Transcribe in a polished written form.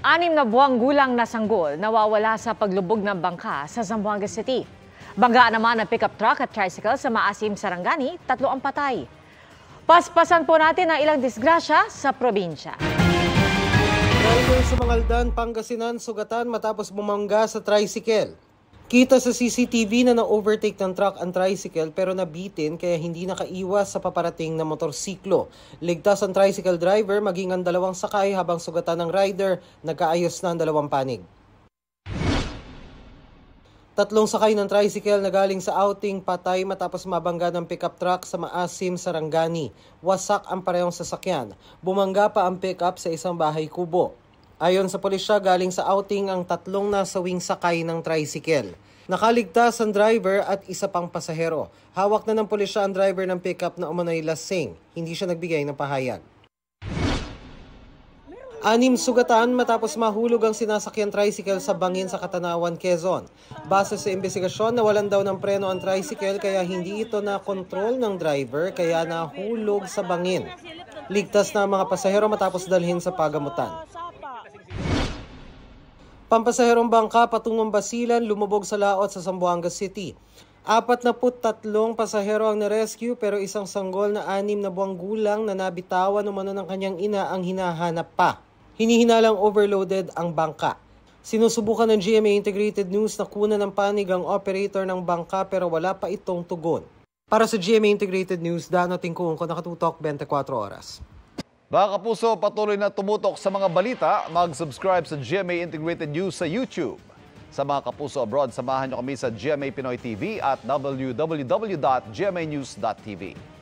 6 na buwang gulang na sanggol nawawala sa paglubog ng bangka sa Zamboanga City. Bangga naman ang pickup truck at tricycle sa Maasim, Sarangani, 3 ang patay. Paspasan po natin ang ilang disgrasya sa probinsya. Driver sa Mangaldan, Pangasinan, sugatan matapos bumangga sa tricycle. Kita sa CCTV na na-overtake ng truck ang tricycle pero nabitin kaya hindi nakaiwas sa paparating na motorsiklo. Ligtas ang tricycle driver maging ang 2 sakay habang sugatan ng rider, nagkaayos na ang 2 panig. 3 sakay ng tricycle na galing sa outing patay matapos mabangga ng pickup truck sa Maasim, Sarangani. Wasak ang parehong sasakyan. Bumangga pa ang pickup sa isang bahay kubo. Ayon sa pulisya, galing sa outing ang 3 nasawing sakay ng tricycle. Nakaligtas ang driver at isa pang pasahero. Hawak na ng pulisya ang driver ng pickup na umano'y lasing. Hindi siya nagbigay ng pahayag. 6 sugatan matapos mahulog ang sinasakyan tricycle sa bangin sa Katanawan, Quezon. Base sa investigasyon, nawalan daw ng preno ang tricycle kaya hindi ito na-control ng driver kaya nahulog sa bangin. Ligtas na ang mga pasahero matapos dalhin sa pagamutan. Pampasaherong bangka patungong Basilan lumubog sa laot sa Zamboanga City. 43 pasahero ang na-rescue pero isang sanggol na 6 na buwang gulang na nabitawan umano ng kanyang ina ang hinahanap pa. Hinihinalang overloaded ang bangka. Sinusubukan ng GMA Integrated News na kunan ng panig ang operator ng bangka pero wala pa itong tugon. Para sa GMA Integrated News, Dano Tingkung ko, Nakatutok 24 Oras. Mga kapuso, patuloy na tumutok sa mga balita, mag-subscribe sa GMA Integrated News sa YouTube. Sa mga kapuso abroad, samahan niyo kami sa GMA Pinoy TV at www.gmanews.tv.